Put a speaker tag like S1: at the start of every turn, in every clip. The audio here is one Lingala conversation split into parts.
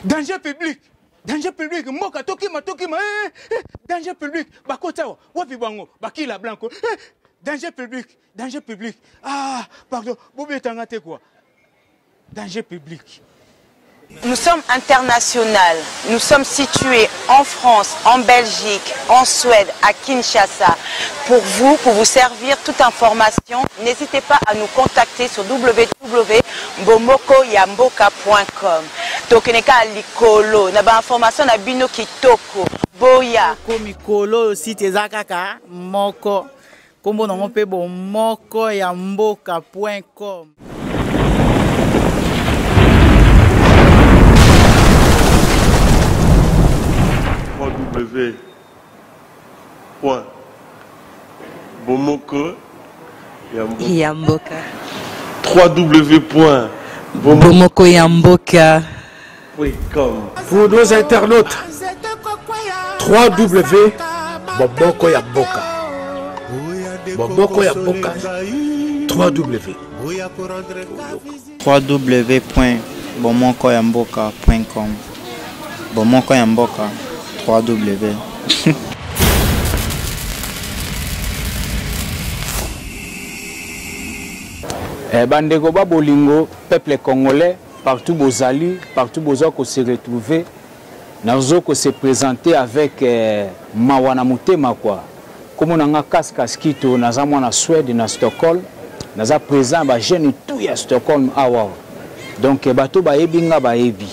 S1: Danger public. Danger public. Moka tokima. Danger public. Bakota wapi bango. Bakila blanco. Danger public. Danger public. Ah, pardon. Boubé tangate quoi. Danger public.
S2: Nous sommes internationaux. Nous sommes situés en France, en Belgique, en Suède, à Kinshasa. Pour vous servir toute information, n'hésitez pas à nous contacter sur www.bomokoyamboka.com. Tokeneka likolo, na ba information na bino kitoko. Boya.
S3: Mikolo site zakaka moko. Kombo na ngope bomokoyamboka.com.
S2: Yamboka.
S4: www.bomokoyamboka.com. Pour nos internautes, www.bomokoyamboka. Bomokoyamboka.
S5: www.bomokoyamboka.com. Bomokoyamboka 3W.
S1: Bandeko ba bolingo, peuple congolais, partout bozali, partout bozoko se retrouver, nazoko se présenter avec mawana mutema quoi. Comme on a kaskito, naza mwana Suède na Stockholm, naza présent ba jeune tout ya Stockholm awa. Donc bato ba ebinga ba ebi.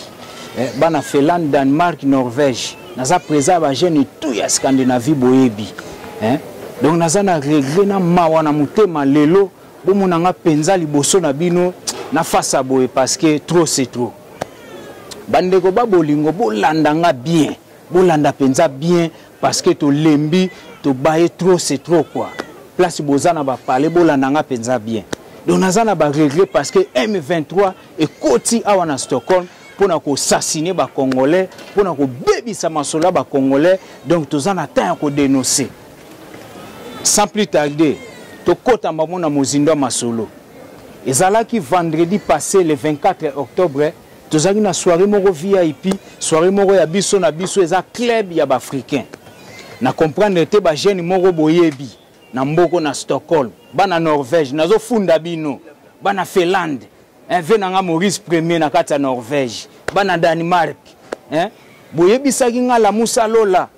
S1: Bana Finlande, Danemark, Norvège, naza présent ba jeune tout ya Scandinavie boyebi. Donc naza na regret na mawana mutema lelo. Bomonanga penza liboso na bino na face boye parce que trop c'est trop. Bandeko ba bolingo bolandanga bien, bolanda penza bien parce que to lembi to baye trop c'est trop quoi. Place bozana ba parler bolandanga penza bien. Donc nazana ba regret parce que M23 et koti awa na Stockholm pona ko assassiner ba congolais, pona ko bebisa masola ba congolais, donc tozana temps ko dénoncer. Sans plus tarder, Tokota Mamona Mozindo Masolo. Et ça qui vendredi passé, le 24 octobre, nous avons une soirée moro VIP, soirée moro ya biso na biso eza club ya africain. Na comprendre te ba jeune moro boyebi na mboko na Stockholm, bana Norvège, nazo funda bino, bana Finlande, venanga Maurice Premier na kata Norvège, bana Danemark, boyebi sakinga la Musa Lola.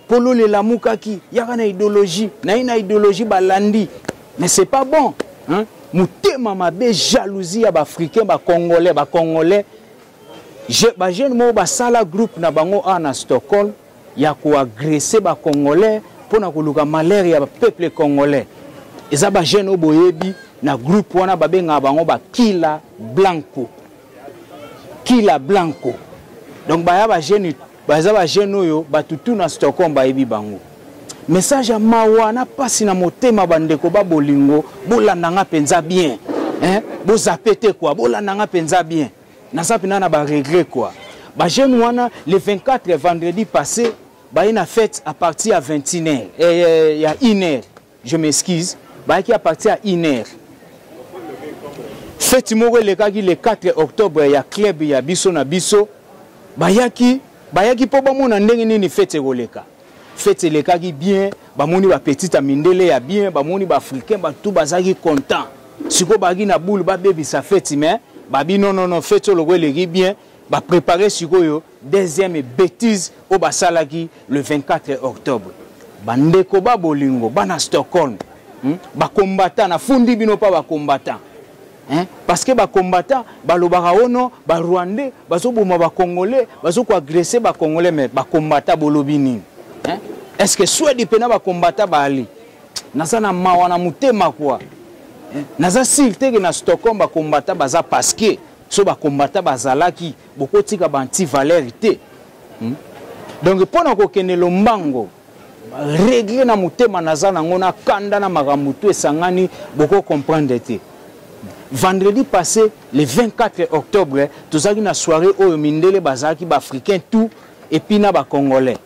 S1: Polo le lamukaki, yaka na idéologie, na ina idéologie balandi, mais c'est pas bon. Mutema mabe jalousie ya ba africain ba congolais, ba jeune mo ba sala groupe na bango na Stockholm, ya ko agresser ba congolais pona ko luka malheur ya ba peuple congolais. Eza ba jeune oboyebi na groupe wana ba benga bango ba Kila Blanco. Donc ba ya ba jeune bazaba jenoyo batutu na Stockholm ba ebi bango. Message mawana pasi na motema bandeko ba bolingo bolandanga penza bien. Bo zapete quoi, bolandanga penza bien. Na sapina na ba regret quoi. Ba jeune wana le 24 vendredi passé, ba une fête à partir à 21h. Il y a 1h. Je m'excuse. Ba qui à partir à 1h. Fête moko le 4 octobre ya club ya biso na biso. Bayaki po bamona ndenge nini fete koleka. Fete lekaki bien, bamoni ba petite amindele ya bien, bamoni ba africain ba tout bazaki content. Siko bagi na boule ba baby sa fete mais babi non fete lo leki bien, ba préparer siko yo deuxième bêtise au basalaki le 24 octobre. Bandeko ba bolingo bana Stockholm. Ba combattant na fundi bino pa ba combattant. Parce que les combattants, les Rwandais, les Congolais, les agresser les Congolais, mais les combattants bolobini. Est-ce que soit des pénal les combattants bali? Nasa na mawana mutema quoi? Nasa silté que na Stockholm les combattants baza parce que so les combattants bazalaki beaucoup tika banti valérité. Donc pendant que kene lombango régler na mutema nasa na ngona kanda na magamutu esangani beaucoup comprendre te. Vendredi passé, le 24 octobre, nous avons une soirée où Mindele Bazaki, Africain tout, et puis na Congolais.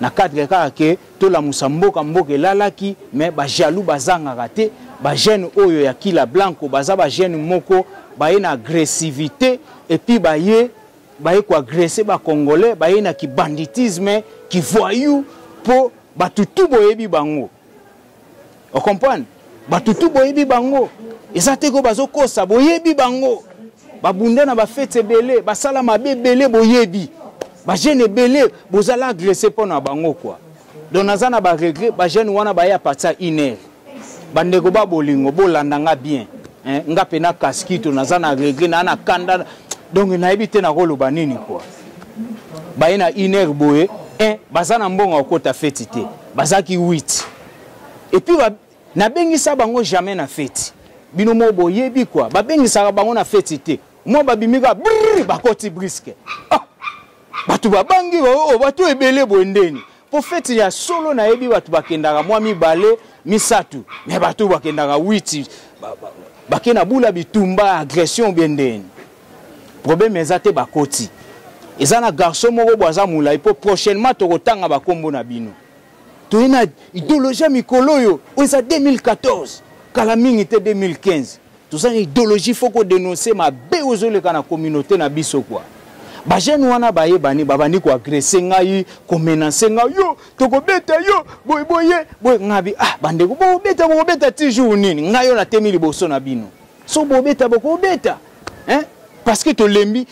S1: Na cadre que tout la Moussamboka Mboke Lalaki, mais ba jaloux bazanga raté, ba jeune oyo ya Kila Blanco, baza ba jeune moko, ba une agressivité, et puis ba ye baye ko agresser ba Congolais, baye na ki banditisme, ki voyou pour batutu boyebi bango. On comprend? Batutu boyebi bango. Ezate ko bazo kosa boyebi bango. Babunda na ba fete belé, ba sala mabe belé boyebi. Ba jeune belé bozala agresser pona bango quoi. Donc nazana ba regret ba jeune wana ba ya partir iner. Bandeko ba bolingo bolanda nga bien. Nga pena kaskito nazana regret na kanda donc na ebité na koloba nini quoi. Ba ina iner boye bazana mbonga okota fete te. Bazaki 8. Et puis na bengisa bango jamais na fete. Bino mo boyebi quoi. Ba bengisa bango na fete te. Moi babimika bakoti briske. Batu babangi batu ebele bondeni. Pour fete ya solo na ebi batu bakendaka mwa mibale misatu. Mais batu bakendaka 8. Bakena bula bitumba agression bendeni. Problème ezate bakoti. Ezana garçon moko boza mula ipo prochainement tokotanga bakombo na bino. Toina idéologie mikolo yo, oza 2014, kala mingi te 2015. Tout ça idéologie faut qu'on dénoncer ma beozole kana communauté na biso quoi. Ba jeune wana baye bani babani ko agresser ngai, ko menacer ngai yo, tokobeta yo, boy ngabi bande ko beta toujours nini, ngai yo na temi liboso na bino. So bobeta bokobeta. Parce que to lembi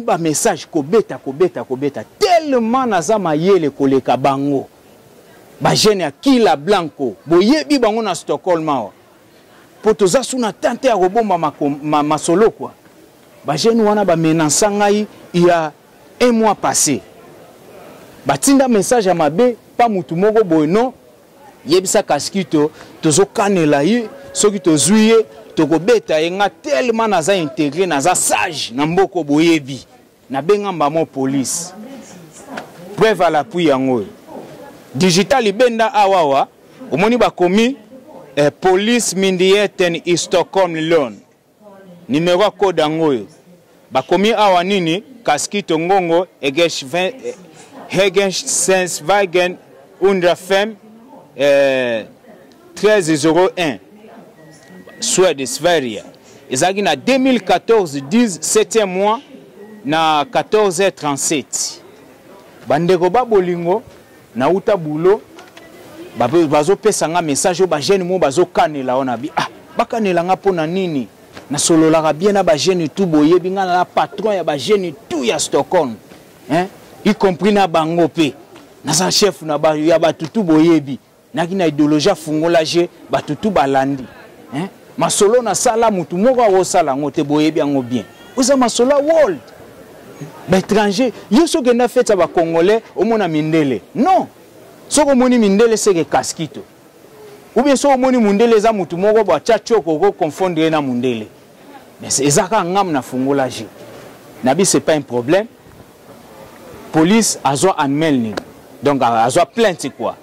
S1: ba message ko beta tellement naza mayele koleka bango. Ba jeune ya Kila Blanco, boyebi bango na Stockholm awa. Po toza suna tante ya robomba masolo quoi. Ba jeune wana ba menacer ngai il y a un mois passé. Batinda message à mabe pa mutu moko boy non. Yebisa kaskito tozo kanela yi soki tozuye tokobeta yenga tellement naza intégré naza sage na mboko boyebi. Na benga mbamo police. Preuve à l'appui yango. Digital ibenda awawa omoni bakomi police Myndigheten i Stockholm Lund. Numéro code yango. Bakomi awa nini kaskito ngongo Hegensenswagen Underfem 1301 Suède Sverige. Ezaki na 2014 17e mois na 14h37. Bandeko babolingo na uta bulo bazo pesa nga message ba jeune mo bazo kanela ona bi bakanela nga pona nini na sololaka bien na ba jeune tout boyebi nga na patron ya ba jeune tout ya Stockholm y compris na bango pe na sa chef na ba ya batutu boyebi na kina idéologie fungola je batutu balandi masolo na sala mutu moko wo sala ngote boyebi ngo bien oza masolo world ba étranger yo so que na fête ba congolais au mona mindele non so ko moni mindele c'est que kaskito ou bien so ko moni mundele za mutu moko ba chachoko ko confondre na mundele mais ezaka ngam na fungola je nabi c'est pas un problème police azo anmelni donc azo plainte quoi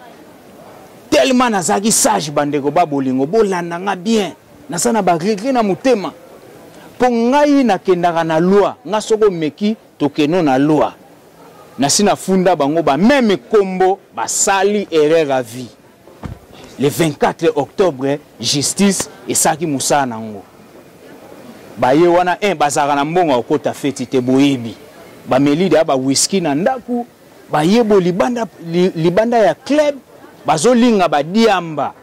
S1: tellement nazaki sage bandeko ba bolingo bolanda nga bien nasana ba regret na mutema po ngai nakendaka na loi nga soko meki tokeno na loi nasina funda bango ba même kombo ba sali erreur à vie le 24 octobre justice esaki musana nango baye wana bazaka na mbongo okota feti te boyebi ba melide ba whisky na ndaku bayebo libanda ya club bazolinga ba diamba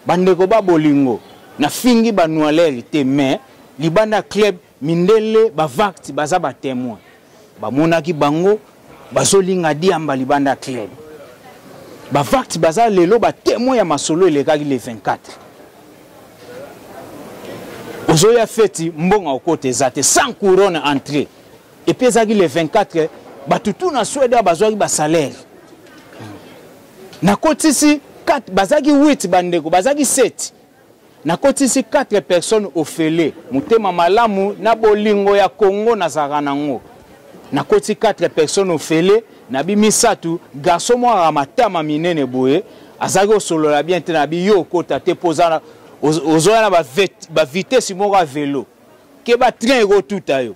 S1: bandeko ba bolingo na fingi ba noaleri te mais libanda club mindele ba vakti baza ba témoin ba monaki bango bazolinga diamba libanda club ba vakti baza lelo ba témoin ya masolo elekaki le 24 ozoya feti mbonga okote zate sans couronne entrée et puis ezaki le 24 batutu na Suède bazwaki ba salaire na kotisi 4 bazaki 8 bandeko bazaki 7 na kotisi 4 personnes ofele mutema malamu na bolingo ya Congo na zaranango na koti 4 personnes ofele na bimisatu garçon mo ramatama minene boye azaki osolola bien te na bi yo kota te posana ozoya na ba vitesse moko vélo keba train go tuta yo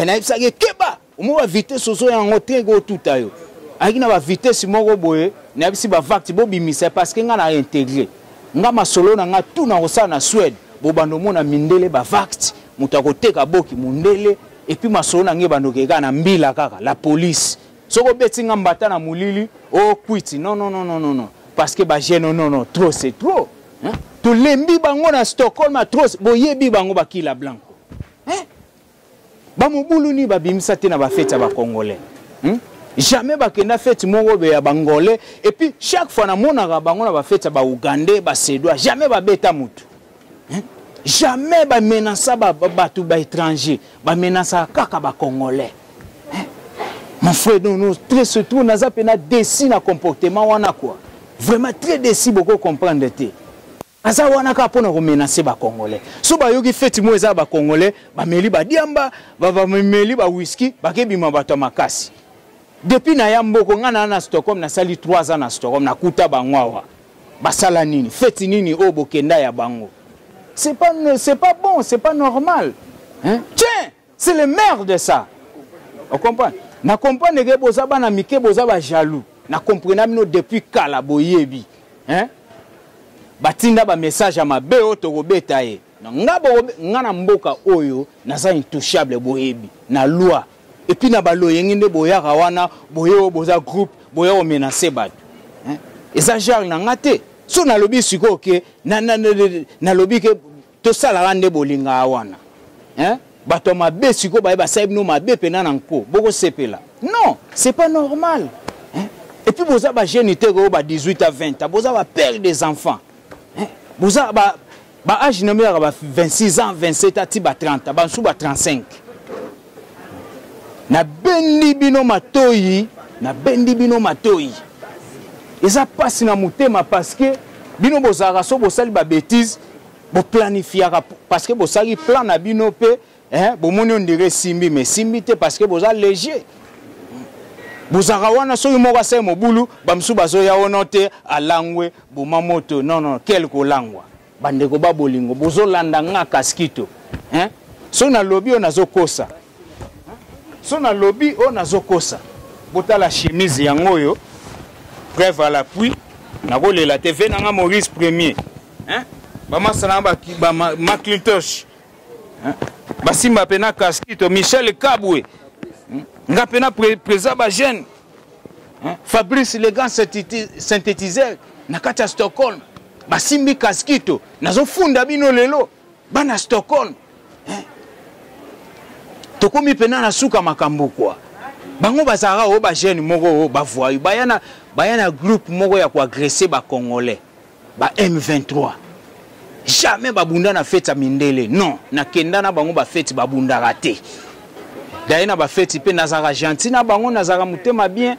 S1: na ibisaki keba mo ba vitesse ozoya ngo train go tuta yo aki na ba vitesse moko boye na bisi ba vakti bo bimisa parce que nga na intégré nga masolo na nga tout na osana na Suède bo bando mona mindele ba vakti mutako teka boki mundele et puis masolo na nge banokeka na mbila kaka la police soko betinga mbata na mulili oh kwiti non parce que ba jeune non trop c'est trop hein to lembi bango na Stockholm trop boyebi bango bakila blanco hein ba mobulu ni ba bimisa te na ba fête ba congolais jamais bakenda fête moko be ya bangolais et puis chaque fois na monaka bango na ba fête ba ougandais ba sédois jamais ba beta mutu jamais ba menaça ba tout ba étranger ba menaça kaka ba congolais mon frère non très surtout naza pena décis na comportement wana quoi vraiment très décis beaucoup comprendre te aza wana ka pona ko menacer ba congolais so ba yoki fête mo eza ba congolais ba meli ba diamba ba meli ba whisky ba kebima bato makasi depuis na yamboko ngana na Stockholm na sali 3 ans na Stockholm na kuta bangwawa basala nini fête nini o bokenda ya bango c'est pas bon, c'est pas normal hein tiens c'est le maire de ça on comprend na comprendre que boza bana mike boza ba jaloux na comprendre mino depuis kala boyebi hein batinda ba message à mabe oto kobeta ye ngana mboka oyo naza intouchable boyebi na loi et puis na balo yenginde boyaka wana boyo boza groupe boyo menacer bato hein exagère na ngate so na lobi siko ke na lobi ke to sala rande bolinga wana hein bato mabe siko ba saib no mabe pena na nko boko sepela non c'est pas normal hein et puis boza ba jeune te ko ba 18 à 20 ans boza ba père des enfants hein boza ba âge na mera ba 26 ans 27 à ti ba 30 ba sou ba 35 na bendi bino matoyi eza passe na mutema parce que bino bozara so bosali ba bêtise bo planifiera parce que bosali plan na bino pe hein bo moni ondire simbi mais simbi te parce que boza léger bozara wana so mo ba se mobulu ba msu bazo ya onote alangwe bo mamoto non quel ko langwa bande ko ba bolingo bozo landa nga kaskito hein so na lobby onazo kosa so na lobby onazo kosa botala chemise yangoyo preuve à l'appui na kolela TV nanga Maurice Premier hein ba masala ba Macintosh hein basimba pena kaskito Michel Kabwe nga pena président ba jeune hein Fabrice Legan synthétiseur na kata Stockholm basimbi kaskito nazo funda bino lelo bana Stockholm hein tokomi pena na suka makambo kwa bango bazara o ba jeune moko ba voyu bayana groupe moko ya ko agresser ba congolais ba M23 jamais babunda na fête mindele non na kenda na bango ba fête babunda raté daina ba fête pe nazara gentil na bango nazara mutema bien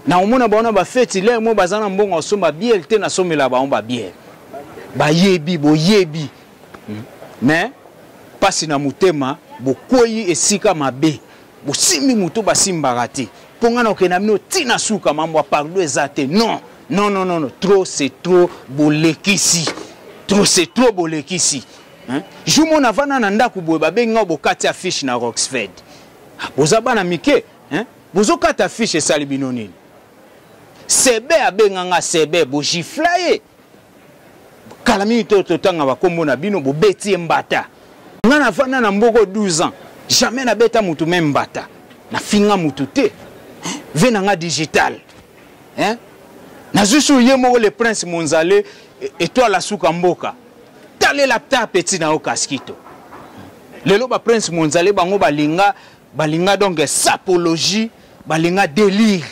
S1: na omona bango ba fête le mo bazana mbongo somba bien te na somela bango ba bien ba yebi boyebi mais pasi na mutema bokoyi esika mabe bosimi muto basimba te ponga na okena mino tina suka mambo pardon ezate non trop c'est trop bolekisi hein jumo na vana na ndaku boye babenga bokati affiche na Roxford boza bana mike hein bozo kata affiche sali bino nini sebe abenga nga sebe bo giflaye kala minute totanga bakombo na bino bo beti mbata nga na vana na mboko 12 ans jamais na beta mutu même mbata na finga mutu te vena nga digital hein na zusu yemo le prince Monzale étoile la suka mboka tale la ta petit na okaskito lelo ba prince Monzale bango balinga donc sapologie balinga délire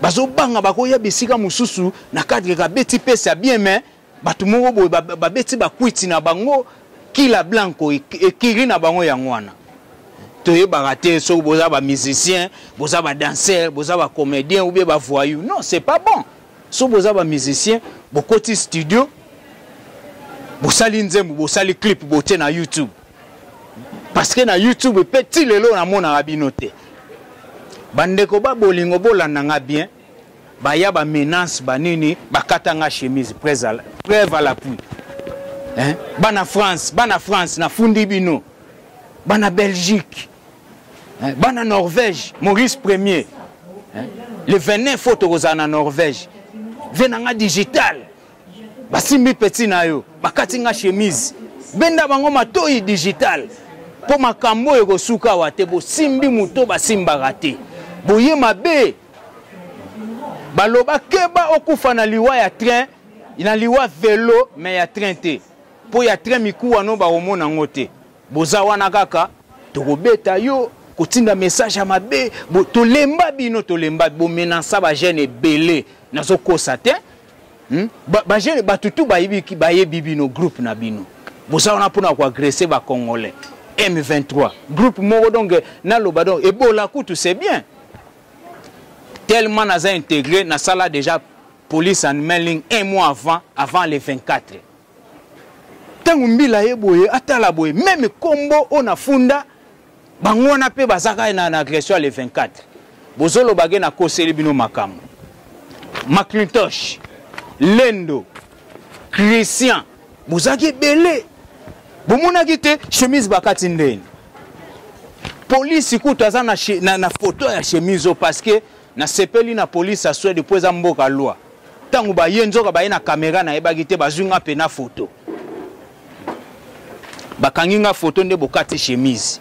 S1: bazo banga bakoya bisika mususu na cadre ka beti pesa bien mais batu moko boy ba beti ba kwiti na bango kila blanco ekiri na bango yangwana toye baraté so boza ba musicien boza ba danseur boza ba comédien ou bien ba voyou non c'est pas bon so boza ba musicien bokoti studio bosali nzembo bosali clip bote na YouTube parce que na YouTube petit lelo na mona rabinote bandeko ba bolingo bolanda nga bien ba ya ba menace banini bakata nga chemise preuve à l'appui hein bana France na fundi bino bana Belgique hein? Bana Norvège Maurice Premier hein? Le 29 photos en Norvège venanga digital basimbi petit na yo bakati nga chemise benda bango matoyi digital po makambo eko suka wate bo simbi muto ba simba rate boye mabe baloba keba okufa na liwa ya train ina liwa vélo mais ya train te po ya train mikuwa no ba omona ngote boza wana kaka tokobeta yo kotinda message ya mabe tolemba bino tolemba bo menansa ba jeune ebele nazo kosa te ba jeune batutu bayibiki bayebi bino groupe na bino boza wana pona ko agresser ba congolais M23 groupe moko donc na loba donc ebola kutu c'est bien tellement naza intégré na sala déjà police and mailing un mois avant les 24 tangu mbila yeboye atala boye même combo ona funda bangona pe bazaka na agression les 24 bozolo bagé na koseli bino makamu Maclintosh Lendo Christian bozaki belé bomona kite chemise bakati ndeni police kutu aza na photo ya chemise parce que na sepeli na police a souhaité depuis za mboka loi tangu ba yenzoka ba na caméra na ebaki te bazunga pe na photo bakanginga photo nde bokati chemise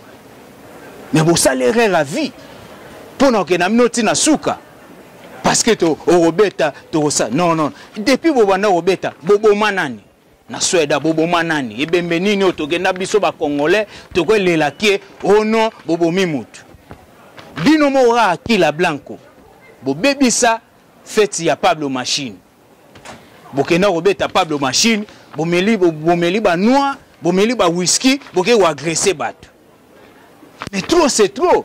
S1: mais bo salaire la vie pona ke na minoti na suka parce que to robeta to ça non depuis bo bana robeta bobo manani na Sweda bobo manani ebembe nini otogenda biso ba congolais to ko lelaki ono bobo mimutu bino mo ra Kila Blanco bo bebisa fête ya Pablo Machine bokena robeta Pablo Machine bomeli ba noix bomeli ba whisky boke wa agresser bato mais trop c'est trop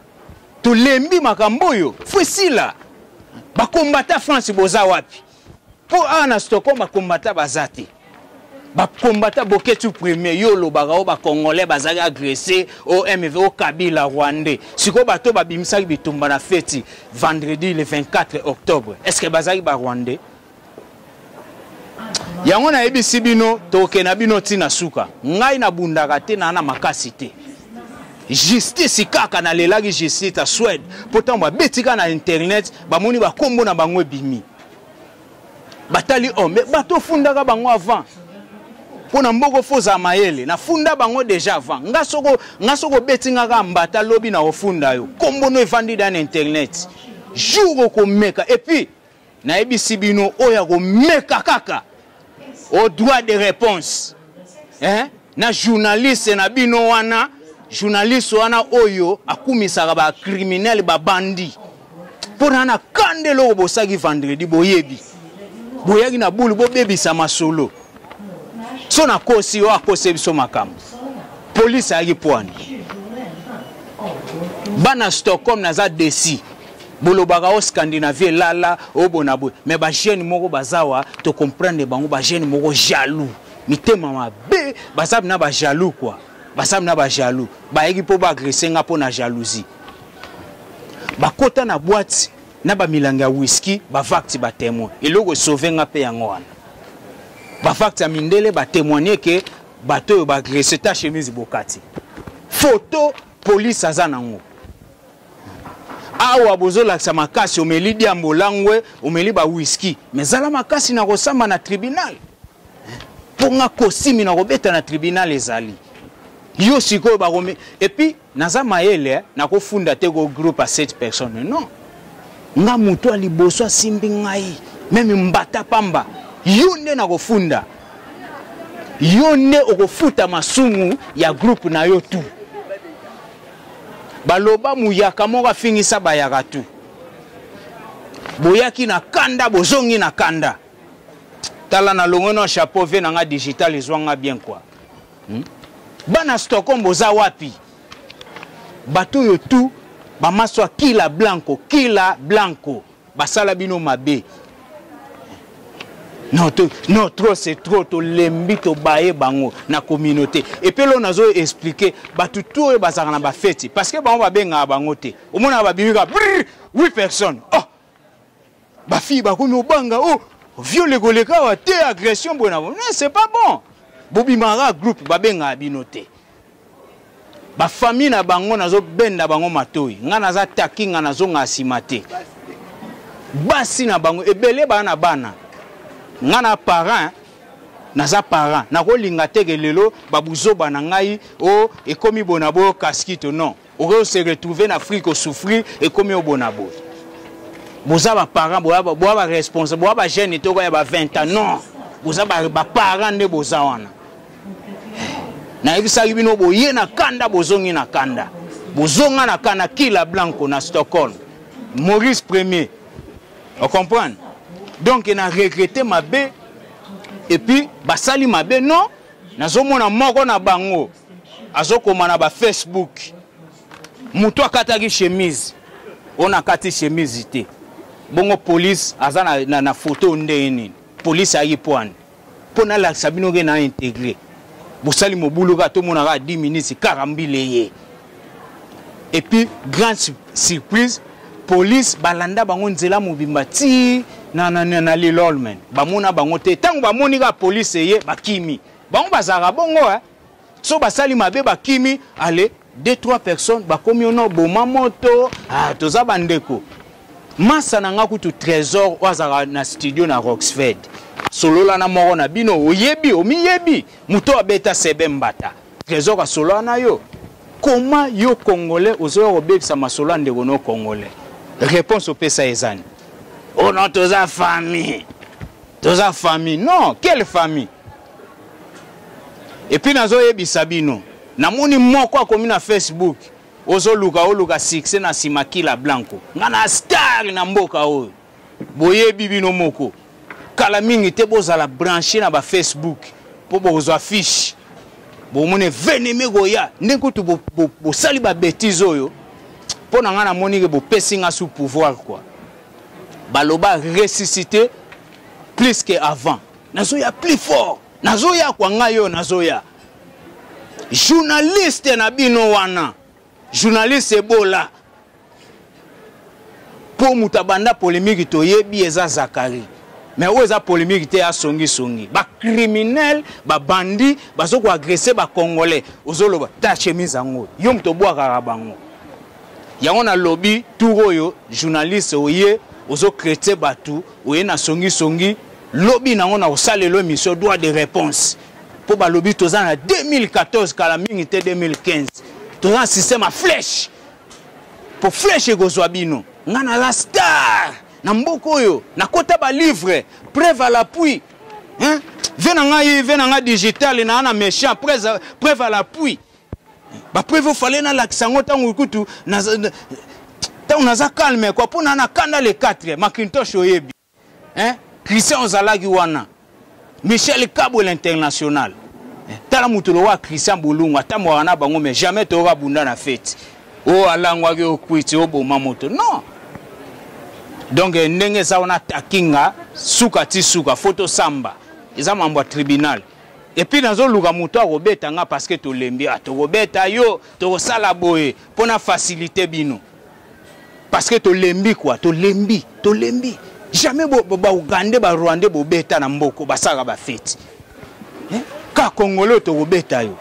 S1: to lembi makamboyo fusila ba combattre France boza wapi po ana Stockholm ba combattre bazati ba combattre boketu premier yo lo bagao ba congolais bazali agressé au MV au Kabila Rwandais siko bato ba bimisaki bitumba na fête vendredi le 24 octobre est-ce que bazali ba Rwandais yango na ebisi bino toke na bino tina suka ngai na bundaka te na makasi te justice kaka na lelaki justice ta Suède pourtant ba betika na internet ba moni ba kombo na bango ebimi batali mais bato fundaka bango avant pona mboko foza mayele na funda bango déjà avant ngasoko betinga ka mbata lobi na ofunda yo kombo no evandi dans internet jour ko meka et puis na ebisi bino oya ko meka kaka au droit de réponse na journaliste na bino wana journaliste wana oyo akumisaka ba criminel ba bandi pona na kandelo bosaki vendredi boyebi boyaki na bulu bo bebisa masolo so na kosi o akose biso makambo police agi poani bana Stockholm naza desi bolobaka o Scandinavie lala o bonabo mais ba jeune moko bazawa to comprendre bango ba jeune moko jaloux mitema mabe basabi na ba jaloux quoi basabi na ba jaloux ba yeki po ba agresser nga po na jalousie bakota na boîte na ba milanga whisky ba vakti ba témoin eloko sauver nga pe yango wana ba vakti mindele ba témoigner que bato yo ba agresser ta chemise bokati photo police azanango awa bozola sa makasi omeli dia mbolangwe omeli ba whisky mais zala makasi na kosamba na tribunal ponga kosimi na kobeta na tribunal ezali yo siko ba et puis naza mayele na kofunda te go groupe à 7 personnes non nga muto ali boso simbi ngai même mbata pamba yo nde na kofunda yo nde okofuta masumu ya groupe na yo tu baloba muyaka moko fingisa bayaka tu boyaki na kanda bozongi na kanda tala na longono chapeau ve nga digital ezwanga bien quoi bana Stockholm boza wapi bato yo tu bamaswa Kila Blanco basala bino mabe non trop c'est trop to lembi to baye bango na communauté et puis là on a expliqué bato tout e bazaka na ba fête parce que bango ba benga bango te au mona ba bimika 8 personnes oh ba fille ba komi obanga oh viole koleka wa te agression bona non c'est pas bon bobimara groupe ba benga binote ba famille na bango nazo benda bango matoi nga naza taki nga nazo ngasima te basi na bango ebele bana ngana parent naza parent nakolinga teke lelo babuzo banangai o ekomi bonabo casquito non on se retrouver en Afrique au souffrir et comme au bonabo vous avez parents vous avez responsable vous avez jeune to ya ba 20 ans non vous avez ba parents ne bozawana na ibisa bino boye na kanda bozongi na kanda bozonga na kana kila blanco na Stockholm Maurice Premier on comprend donc il a regretté ma bé et puis basali ma bé non nazomona moko na bango azokoma na ba Facebook muto akataki chemise on a kati chemise té bongo police aza na photo ndeni police ayi poane pona la sabino ke na intégré bosali mobuluka to mona ka 10 minutes karambile et puis grande surprise police balanda bango nzela mobimba ti na lilolmen bamona bango te tango bamoni ka police ye bakimi bango bazara bongo so basali mabe bakimi allez 2-3 personnes bakomi ono boma moto toza bandeko masa nanga kutu trésor wazara na studio na Roxford solola na moko na bino oyebi omiyebi muto abeta sebe mbata trésor a solola na yo comment yo congolais ozo obekisa masola ndeko no congolais réponse au pesa ezani oh non toza famille non quelle famille et puis nazo yebisa bino namoni moko akomi na Facebook oluka succès na simakila blanco ngana star na mboka oyo boyebi bino moko kala mingi te bozala branché na ba Facebook po bozwa fiche bomone veneme goya ndekutu bo sali ba bêtise oyo po na ngana moni ke bo pesinga sous pouvoir quoi baloba ressusciter plus que avant nazoya plus fort nazoya kwa ngayo nazoya journaliste na bino wana journaliste ebola pour mutabanda polémique to yebi eza Zakari mais où eza polémique te songi ba criminel ba bandi bazoko agresser ba congolais ozoloba ta chemise ngo yo mto boa karabango yango na lobby turoyo journaliste oye ozo créer batu oye na songi lobby nango na osalelo émission droit de réponse pour ba lobby toza na 2014 kala mingi te 2015 toza un système à flèche pour flèche gozwa bino ngana la star na mboko yo na kota ba livre preuve à l'appui hein venanga digital na méchant preuve à l'appui ba preuve fallait na laksango tangu kutu na tangu naza calme quoi pona na kanda le 4 Macintosh oyebi hein Christian Zalagi wana Michel Cabo l'international tala mutulo wa Christian Boulungu atamwa wana bango mais jamais to ra bunda na fête o alangwa ke okwiti oboma moto non donc ndenge za ona takinga suka ti suka photo samba eza mambo ya tribunal et puis nazo luka moto akobeta nga parce que to lembi atokobeta yo to sala boye pona facilité bino parce que to lembi quoi to lembi jamais ba Uganda ba Rwanda bo beta na mboko basaka ba fête ka Congolais to kobeta yo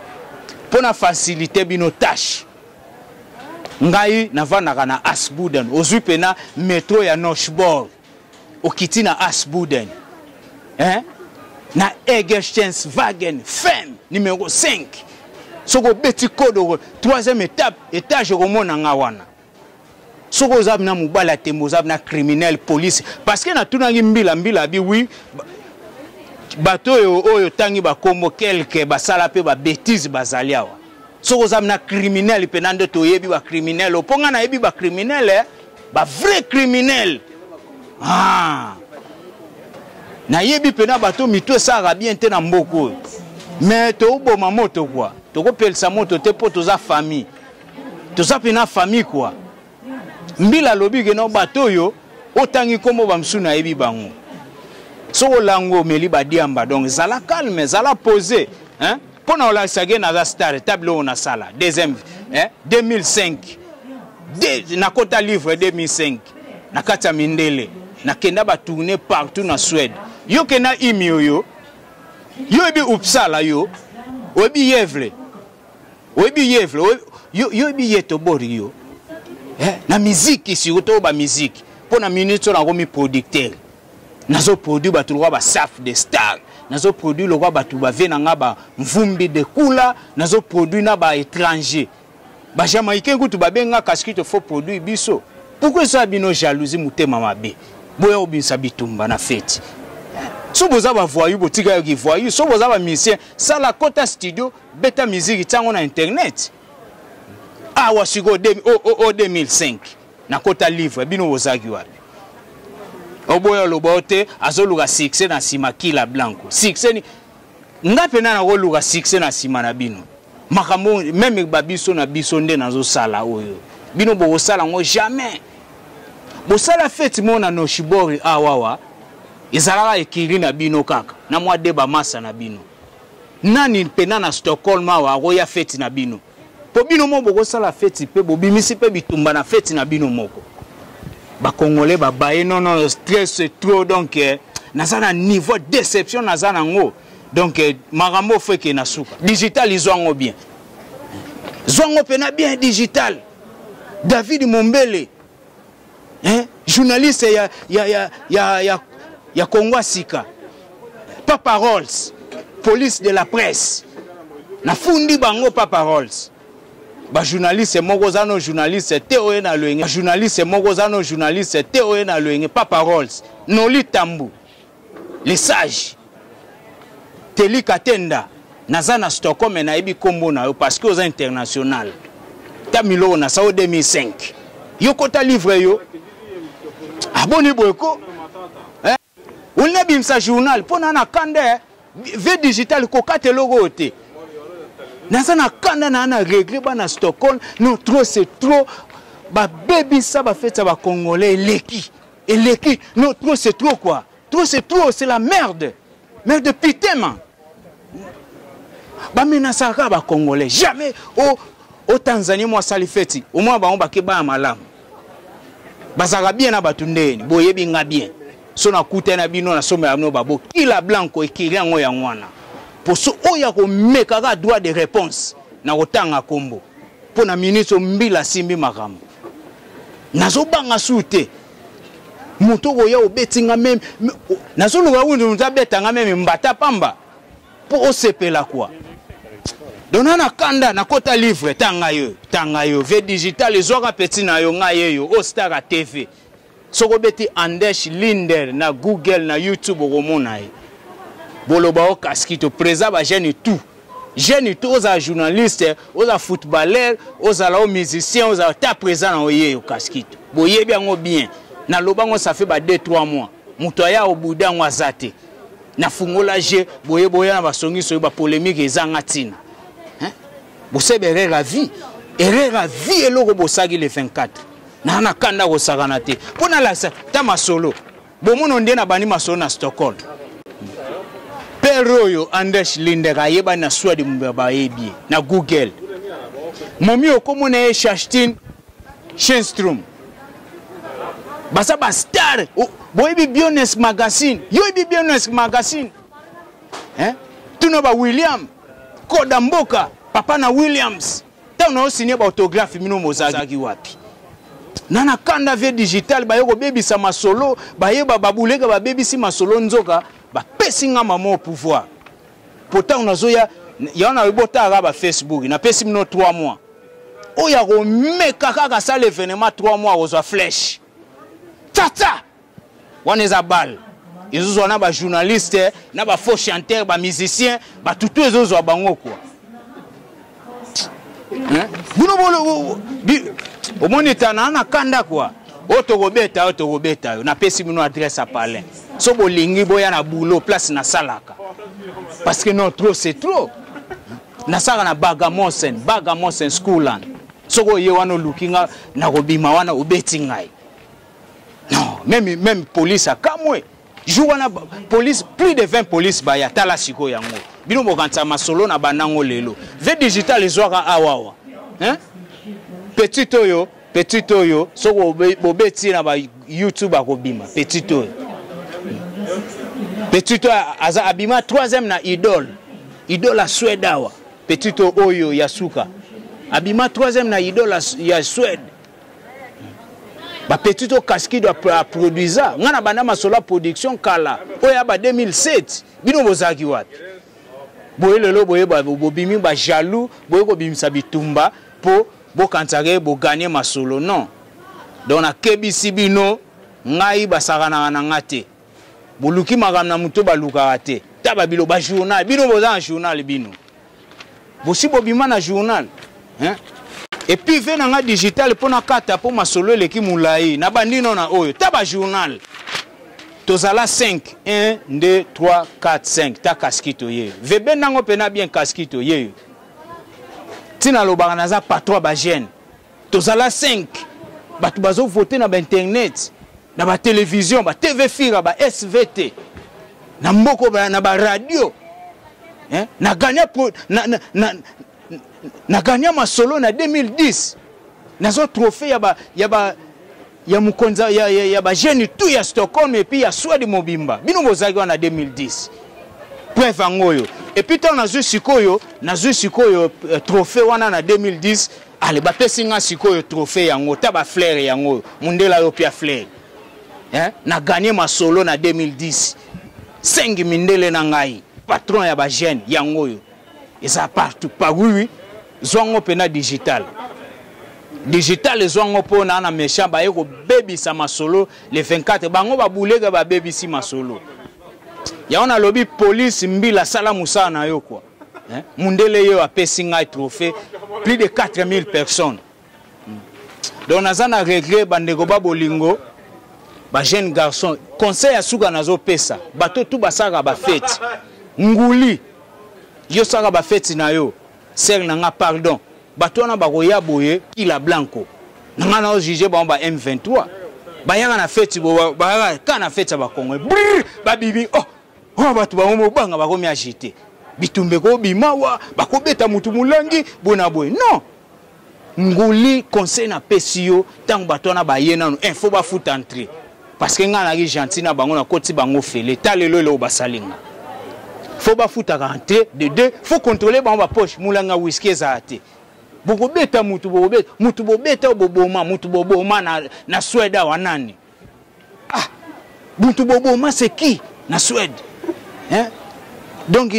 S1: pona facilité bino tâche ngai navana na Asbuden ozui pena métro ya Noshborg okiti na Asbuden na Egerstenswagen femme numéro 5 soko beti kodo 3e étage komona ngawana soko zabi na mubala tembo zabi na criminel police parce que na tunangi mbila bi oui bato oyo tangi ba kombo quelque basala pe ba bêtise bazaliawa soko zabi na criminel penande to yebi ba criminel oponga na yebi ba criminel ba vrai criminel na yebi pena bato mito sara bien te na mboko mais to boma moto quoi to ko pelsa moto te po to za famille to za pena famille quoi mbila lobi ke no bato yo otangi kombo ba msuna yebi bango soko lango meli ba diamba donc zala calme zala posé hein pona ola sage na za star tableau na sala deuxième 2005 na kota livre 2005 na kata mindele na kenda ba tourner partout na Suède yo kena imio yo ebi Uppsala yo obi yevle yo ebi yeto bori yo na musique surtout ba musique pona minute na komi producteur nazo produit ba tulwa ba saf de star nazo produit le roi batu ba ve nanga ba mvumbi de kula nazo produit na ba étranger ba jamaïcain kutu ba benga kaskito faux produit biso pourquoi ça bino jalousie mutema mabe boya obinsa bitumba na fête so boza ba voyou botika yo ki voyou so boza ba musicien ça la kota studio beta musique tango na internet ah wasiko 2005 na kota livre bino bozaki wapi oboya lobote azoluka succès na sima kila blanco succès ni ngape na koluka succès na sima na bino makambo même babiso na biso nde nazo sala oyo bino bo sala ngo jamais bo sala fête mona no shibori awawa izalaka ekiri na bino kaka na mwa deba masa na bino nani pena na Stockholm awa roya fête na bino po bino mo bo sala fête pe bo bimisi pe bitumba na fête na bino moko ba congolais ba baé non stress trop donc nazana niveau déception nazana ngo donc marambo fait que na suka digital izwango bien zwango pena bien digital David Mombele journaliste ya Congo Sika Papa Rolls police de la presse na fundi bango Papa Rolls ba journaliste moko journaliste Théo na loenge journaliste moko journaliste Théo na loenge Papa Rolls Noli Tambu les sages Teli Katenda nazana Stockholm na ebi kombo na yo parce que aux international tamilo na sao 2005 yo kota livre yo aboni boyko on a bim sa journal pona na kande ve digital ko katelo te nazana kanda na régler ba na Stockholm non trop c'est trop ba baby ça ba fait ça ba congolais eleki non trop c'est trop quoi trop c'est trop c'est la merde putain man ba menasaka ba congolais jamais au Tanzanie moi sali feti au moins ba on ba ke ba malamu bazaka bien na batundeni boyebi nga bien so na kutena bino na somme ya no babo kila blanco ekiri yango ya ngwana pour so oya ko mekaka droit de réponse na kotanga kombo pour na ministre mbila simbi makambo nazo banga sute muto ko ya obetinga même nazo luka undu nzabetanga même mbata pamba pour osepela quoi donana kanda na kota livre tanga yo ve digital ezwaka petit na yo ngaye yo o Star TV soko beti Andesh Linder na Google na YouTube romona ye boloba o kaskito preza ba jeune tout oza journaliste oza footballeur oza la musicien oza ta présent na oye o kaskito boye biango bien na lobango ça fait ba 2-3 mois muto ya obuda ngo azate na fungola je boye na basongi so ba polémique ezanga tina bosebe erreur à vie eloko bosagi le 24 na kanda ko sagana te pona la ta masolo bomono ndie na bani masolo na Stockholm peroyo Anders Lindera yeba na swadi mbaba yebi na Google momi okomona e Shastin Shenstrom basa ba star boyebi Business Magazine yoyebi Business Magazine tuno ba William Koda Mboka papa na Williams ta na signé ba autographe mino mozaki wapi nana kanda ve digital ba yoko baby sa masolo ba yeba babulega ba baby si masolo nzoka ba pesinga mama au pouvoir pourtant on azoya yana ibota ba Facebook na pesi mino 3 mois oya ko meka kaka ça l'événement 3 mois ozo flèche tata waneza bal ils na ba journaliste na ba faux chanteur ba musicien ba tout ezo bango quoi buno bolo au monita na kanda quoi otogobeta na pesi mino adresse à parler so bolingi boya na boulot place na salaka parce que non trop c'est trop na sala na Bagamosen schooland soko ye wana lookinga na kobima wana obeti ngai non même police akamwe jouana police plus de 20 police ba ya tala siko yango bino bokanta masolo na banango lelo ve digital ezwaka awawa petit oyo soko bobeti na ba YouTube akobima petit oyo aza abima 3e na idole a Suède awa petit oyo ya suka abima 3e na idole ya Suède ba petit casque doit produire ngana banda masolo production kala oya ba 2007 bino bozaki wapi boye lelo boye ba bobimi ba jaloux boye ko bimisa bitumba po bo kantare bo gagner masolo non donc na kebisi bino ngai basakana na ngate boluki magam na muto baluka te taba bilo ba journal bino boza journal bino bosi bobima na journal hein. Et puis venanga digital pour na kata pour masolo leki mulai na bandino na oyo taba journal tozala 5 1 2 3 4 5 ta kaskito ye vebe nango pena bien kaskito ye tina lobaka naza patron ba jeune tozala 5 batu bazo voter na ba internet na ba télévision ba TV Fira ba SVT na mboko na ba radio hein na gagner na gagné masolo na 2010 nazo trophée ya mukonza ya ba jeune tout ya Stockholm et puis ya Sweden Mobimba bino bozaki na 2010 preuve ngoyo et puis tant nazo sikoyo trophée wana na 2010 ale ba pesinga sikoyo trophée yango ta ba fleur yango mundela yo pia fleur hein na gagné masolo na 2010 5 mindele na ngai patron ya ba jeune yango et ça partout par oui zongo pena digital zongo pona na méchant ba yeko baby sa masolo le 24 bango ba bulega ba baby si masolo ya ona lobby police mbila sala musana yo quoi hein mundele yo a pesinga trophée plus de 4000 personnes donc nazana regret bandeko ba bolingo ba jeune garçon conseil ya suka nazo pesa bato tout basaka ba fête nguli yo saka ba fête na yo ser nanga pardon batona bakoya boye kila blanco nanga na juger ba M23 bayanga na fête bo ba kana fête ba Congo ba bibi oh batu ba mo banga ba komi agiter bitumbe ko bimawa bakobeta mutu mulangi bona boye non nguli conseil na pesio tant batona ba yena no info ba foot entrer parce que ngana ki gentil na bango na koti bango fele talelo le basalinga faut pas foutre à rentrer de deux faut contrôler ba poche mulanga whisky ezate boko beta mutu bobeta boboma mutu boboma na Suède wanani ah mutu boboma c'est qui na Suède hein donc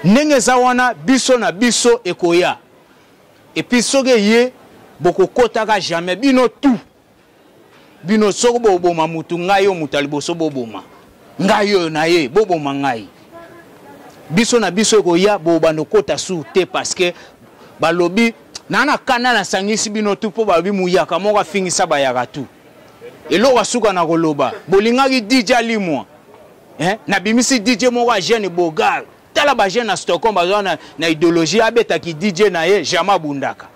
S1: ndenge za wana biso na biso ekoya et puis soge ye boko kotaka jamais bino tout bino soko boboma mutu ngayo mutaliboso boboma ngayo na ye boboma ngai biso na biso ko ya bo bando kota su te parce que balobi nana kana na sangisi bino tu po babi muyaka moko fingisa bayaka tu elo wasuka na koloba bolingaki DJ limwa hein na bimisi DJ moko jeune bogar tala ba jeune na Stockholm bazana na idéologie abeta ki DJ na ye jama bundaka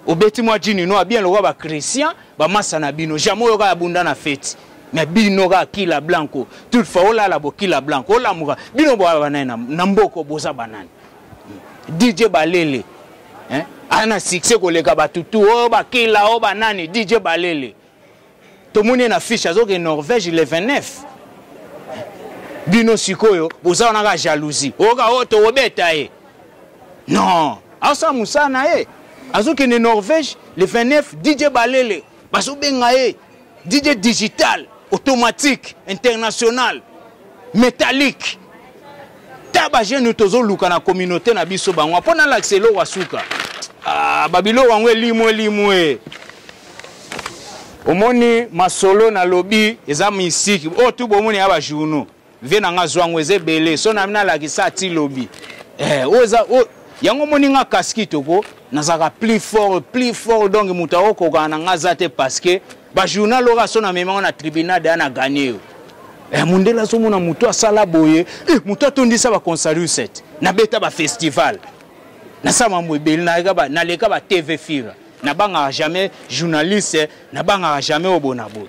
S1: obeti mwa jini no bien lo ba chrétien ba masa na bino jama yo ka bunda na fête mais bino ka kila blanco toutefois ola la bo kila blanco ola muka bino bo banana na mboko boza banana DJ Balele hein ana succès ko leka batutu o ba kila o banani DJ Balele to moni na fiche azoke Norvège le 29 bino sikoyo boza na ka jalousie oka oto obeta e non asa musana e azoke ne Norvège le 29 DJ Balele baso benga e DJ digital automatique international métallique taba jeune tozo luka na communauté na biso bango pona l'accelo wasuka ah babilo wango limwe omoni masolo na lobby eza mystique o tu bomoni aba journaux vena nga zwango ezebele so na mina la kisa ti lobby oza o yango moni nga kaskito ko nazaka plus fort donc mutao ko kana nga zate parce que ba journal ora so na mema na tribunal de na gagner mundela so mona muto asala boye muto tondisa ba concert set na beta ba festival na sama mbebeli na leka ba TV Fira na banga jamais journaliste na banga jamais obonabo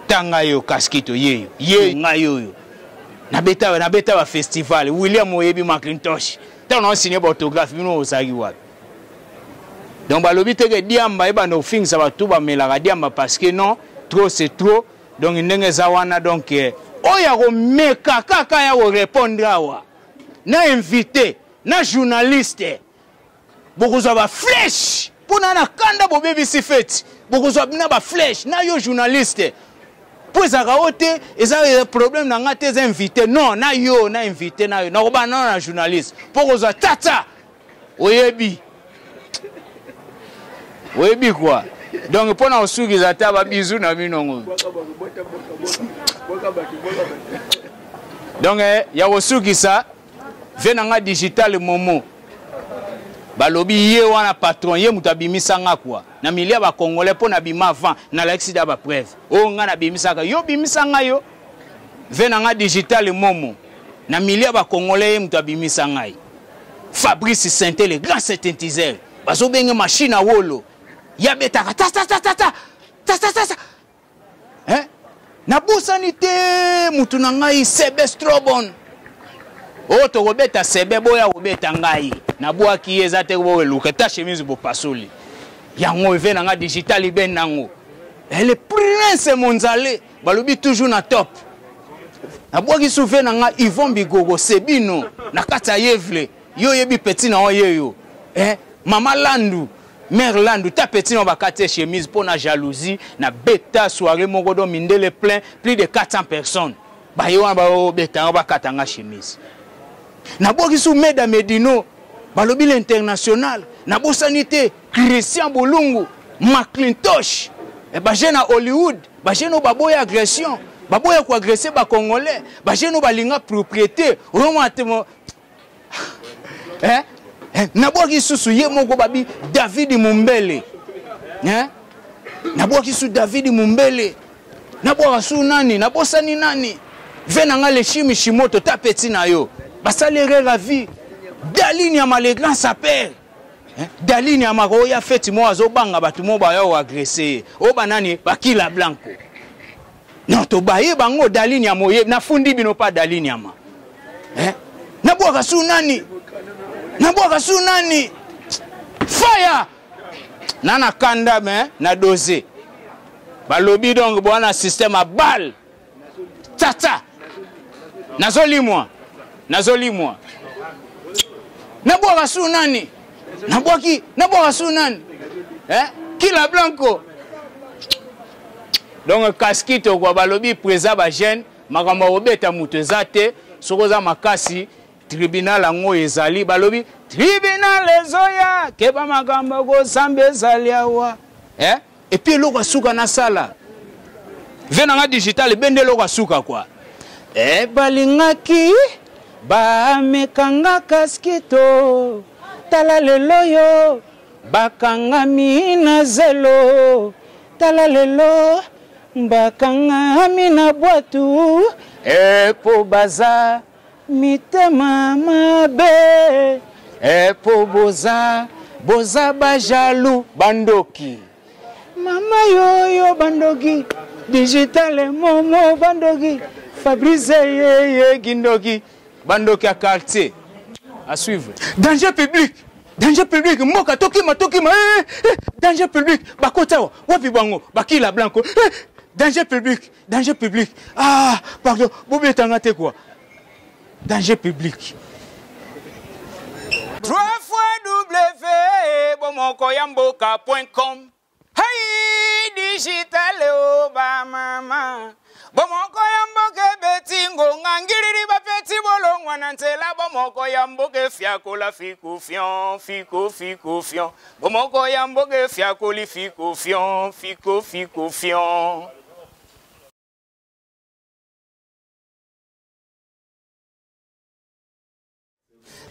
S1: tanga yo kaskito ye ngayo yo na beta ba festival William Oyebi Macintosh tano signé ba autographe bino osaki wapi donc balobi teke diamba eba no fingsa ba tuba melaka diamba parce que non trop c'est trop donc ndenge za wana donc oya ko meka kaka ya ko répondre awa na invité na journaliste bokoza ba flèche pona na kanda bobebi si fête bokozwa bina ba flèche na yo journaliste pour ezaka ote eza problème na nga te eza invité non na yo na invité na yo na koba na journaliste pour kozwa tata oyebi quoi donc pour na osukiza ta ba bizu na binongo donc ya osukisa venanga digital momo balobi ye wana patron ye mutabimisa nga kwa na milia ba congolais po na bima avant na l'accident ba preuve o nga na bimisa ka yo bimisa nga yo venanga digital momo na milia ba congolais ye mutabimisa ngai Fabrice Sainté le grand synthétiseur bazo benga machine a wolo ya betaka ta hein na bosanité mutu na ngai sebe strobon o to robeta sebe boya robeta ngai na boa ki ezate bo luka ta chemise bo pasoli yango ve na nga digital ben nango elle prince monzale balobi toujours na top na boa ki souve na nga Yvon Bigogo Sebino na kata yevle yo yebi petit na oyeyo mama Landu mère Landu ta petit na bakate chemise pour na jalousie na beta soirée mogodo mindele plein plus de 400 personnes ba yo ba beta ba katanga chemise na boki sou Meda Medino balobi l'international na bosanité Christian Bolungu McClintosh e ba jena Hollywood ba jeno baboya agression baboya ko agresser ba congolais ba jeno balinga propriété o matemo na boki susu ye moko babi David Mumbele na boki su David Mumbele na boka su nani na bosani nani venanga le chimi shimoto ta petit na yo basalere la vie Daline ya le grand sapeur Daline ya mako ya feti mo azobanga batu mo ba yo agresser o banani bakila blanco non to baye bango Daline ya moye na fundi bino pa Daline ya ma na boka su nani fire nana kanda me na dosé balobi donc bwana système à balle tata nazoli moi naboka su nani naboka su nani kila blanco donc casquette kwa balobi presa ba jeune makambo obeta mutu ezate sokoza makasi tribunal ango ezali balobi tribunal ezoya keba makambo go sambe ezali awa et puis loko suka na sala venanga digital bende loko suka kwa balingaki ba mekanga kaskito tala lelo yo bakangami na zelo tala lelo bakangami na boatu po baza mitema mabe po boza bajalu bandoki mama yoyo bandoki digital momo bandoki Fabrice ye gindoki bandoki à quartier à suivre danger public moka tokima danger public bakota wapi bango bakila blanco danger public ah pardon bobetanga te quoi danger public 3 www.bomokoyamboka.com hey digital ba mama Bomokoyamboke betingo ngangiriri ba peti bolongwa nantela bomokoyamboke fiakola fikufion bomokoyamboke fiakoli fikufion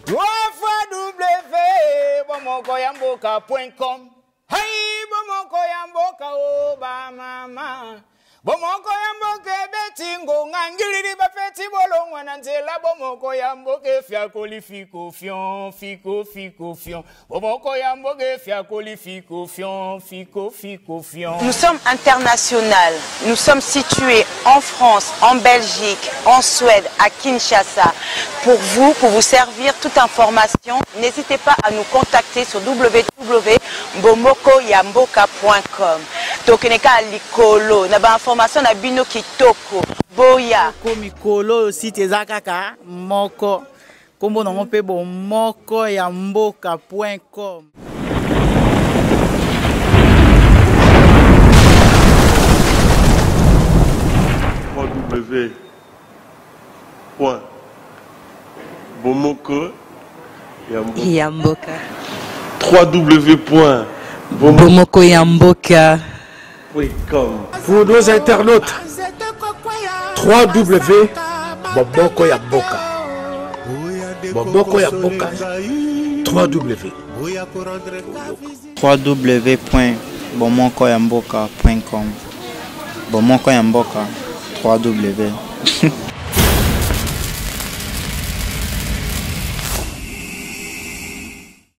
S1: www.bomokoyamboka.com hey bomokoyamboka ba mama Bomokoyamboke betingo ngangiriri ba peti bolongwa nantela bomokoyamboke fiakoli fikufion bomokoyamboke fiakoli fikufion
S2: Nous sommes international. Nous sommes situés en France, en Belgique, en Suède, à Kinshasa. Pour vous servir toute information, n'hésitez pas à nous contacter sur www.bomokoyamboka.com. Tokeneka likolo, na ba information na bino kitoko, boya.
S3: Mikolo site ezakaka moko. Kombo nango pe bomokoyamboka.com.
S2: Yamboka.
S4: www.bomokoyamboka.com. Pour nos internautes, www.bomokoyamboka. Bomokoyamboka.
S5: www.bomokoyamboka.com. Bomokoyamboka 3W.